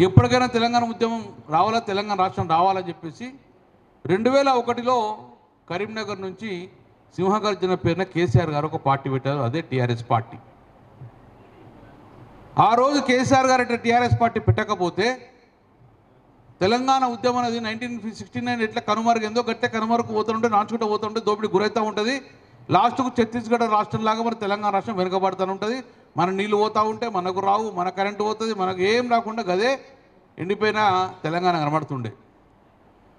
ఎప్పటికైనా తెలంగాణ ఉద్యమం రావాలా, తెలంగాణ రాష్ట్రం రావాలని చెప్పేసి 2001లో కరీంనగర్ నుంచి సింహగర్జన పేరున కేసీఆర్ గారు ఒక పార్టీ పెట్టారు, అదే టీఆర్ఎస్ పార్టీ. ఆ రోజు కేసీఆర్ గారు ఇట్లా టీఆర్ఎస్ పార్టీ పెట్టకపోతే తెలంగాణ ఉద్యమం అనేది 1969 ఎట్లా కనుమరుగైందో గట్టే కనుమరుగు పోతుంటే, నాచుకుంటూ పోతుంటే, దోపిడీ గురవుతూ ఉంటుంది. లాస్ట్కు ఛత్తీస్గఢ్ రాష్ట్రంలాగా మన తెలంగాణ రాష్ట్రం వెనుకబడుతూ ఉంటుంది. మన నీళ్ళు పోతూ ఉంటే మనకు రావు, మన కరెంటు పోతుంది, మనకు ఏం రాకుండా గదే ఎండిపోయిన తెలంగాణ కనబడుతుండే.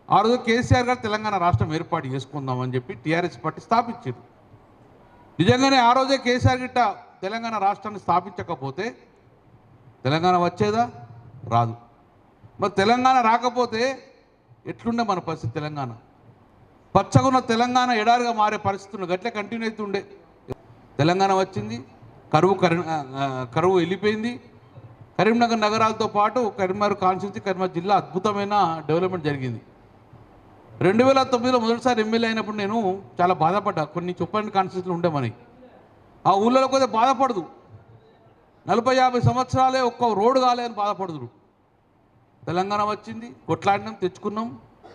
ఆ రోజు కేసీఆర్ గారు తెలంగాణ రాష్ట్రం ఏర్పాటు చేసుకుందామని చెప్పి టీఆర్ఎస్ పార్టీ స్థాపించారు. నిజంగానే ఆ రోజే కేసీఆర్ గిట్ట తెలంగాణ రాష్ట్రాన్ని స్థాపించకపోతే తెలంగాణ వచ్చేదా? రాదు. మరి తెలంగాణ రాకపోతే ఎట్లుండే మన పరిస్థితి? తెలంగాణ పచ్చగున్న తెలంగాణ ఎడారిగా మారే పరిస్థితులు గట్లే కంటిన్యూ అవుతుండే. తెలంగాణ వచ్చింది, కరువు వెళ్ళిపోయింది. కరీంనగర్ నగరాలతో పాటు కరీంనగర్ కాన్స్టిట్యూన్సీ, కరీంనగర్ జిల్లా అద్భుతమైన డెవలప్మెంట్ జరిగింది. 2009లో మొదటిసారి ఎమ్మెల్యే అయినప్పుడు నేను చాలా బాధపడ్డా. కొన్ని చొప్పని కాన్స్టిట్యూన్సీలు ఉండేమని. ఆ ఊళ్ళలో కొద్దిగా బాధపడదు, 40-50 సంవత్సరాలే ఒక్క రోడ్డు కాలేదని బాధపడదురు. తెలంగాణ వచ్చింది, కొట్లాడినాం, తెచ్చుకున్నాం,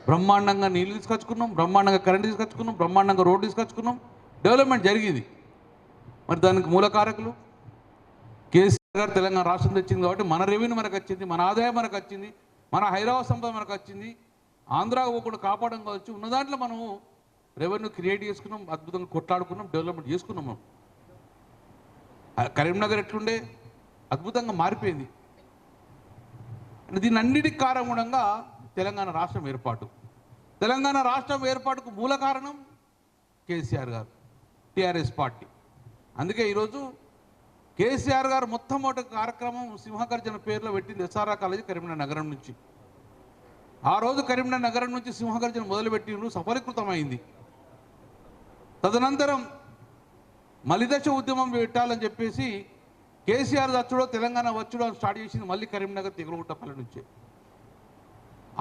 బ్రహ్మాండంగా నీళ్ళు తీసుకొచ్చుకున్నాం, బ్రహ్మాండంగా కరెంట్ తీసుకొచ్చుకున్నాం, బ్రహ్మాండంగా రోడ్డు తీసుకొచ్చుకున్నాం, డెవలప్మెంట్ జరిగింది. మరి దానికి మూల కారకులు కేసీఆర్ గారు తెలంగాణ రాష్ట్రం తెచ్చింది కాబట్టి మన రెవెన్యూ మనకు వచ్చింది, మన ఆదాయం మనకు వచ్చింది, మన హైదరాబాద్ సంపద మనకు వచ్చింది. ఆంధ్రా పోకుండా కాపాడడం కావచ్చు, ఉన్న దాంట్లో మనం రెవెన్యూ క్రియేట్ చేసుకున్నాం, అద్భుతంగా కొట్లాడుకున్నాం, డెవలప్మెంట్ చేసుకున్నాం. మనం కరీంనగర్ ఎట్లుండే అద్భుతంగా మారిపోయింది. దీని అన్నిటికి కారణంగా తెలంగాణ రాష్ట్రం ఏర్పాటు. తెలంగాణ రాష్ట్రం ఏర్పాటుకు మూల కారణం కేసీఆర్ గారు, టీఆర్ఎస్ పార్టీ. అందుకే ఈరోజు కేసీఆర్ గారు మొట్టమొదటి కార్యక్రమం సింహగర్జన పేరులో పెట్టింది ఎస్ఆర్ఆర్ కాలేజీ కరీంనగర్ నగరం నుంచి. ఆ రోజు కరీంనగర్ నగరం నుంచి సింహగర్జన మొదలుపెట్టిండ్రు, సఫలీకృతమైంది. తదనంతరం మలిదశ ఉద్యమం పెట్టాలని చెప్పేసి కేసీఆర్ వచ్చుడో తెలంగాణ వచ్చుడో అని స్టార్ట్ చేసింది మళ్ళీ కరీంనగర్ తెగులగుట్టపల్లి నుంచే.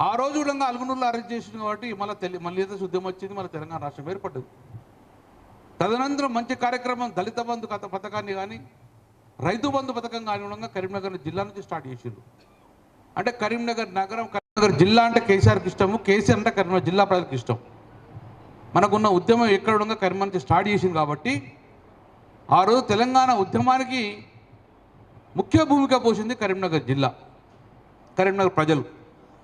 ఆ రోజు కూడా అలుగునూరులో అరెస్ట్ చేసింది కాబట్టి మలిదశ ఉద్యమం వచ్చింది, మన తెలంగాణ రాష్ట్రం ఏర్పడ్డది. తదనంతరం మంచి కార్యక్రమం దళిత బంధు పథకాన్ని కానీ, రైతు బంధు పథకం కానీ ఉండగా కరీంనగర్ జిల్లా నుంచి స్టార్ట్ చేసిండ్రు. అంటే కరీంనగర్ నగరం, కరీంనగర్ జిల్లా అంటే కేసీఆర్కి ఇష్టము, కేసీఆర్ అంటే కరీంనగర్ జిల్లా ప్రజలకు ఇష్టం. మనకున్న ఉద్యమం ఎక్కడ ఉండగా కరీంనగర్ నుంచి స్టార్ట్ చేసింది కాబట్టి ఆ రోజు తెలంగాణ ఉద్యమానికి ముఖ్య భూమిక పోసింది కరీంనగర్ జిల్లా, కరీంనగర్ ప్రజలు.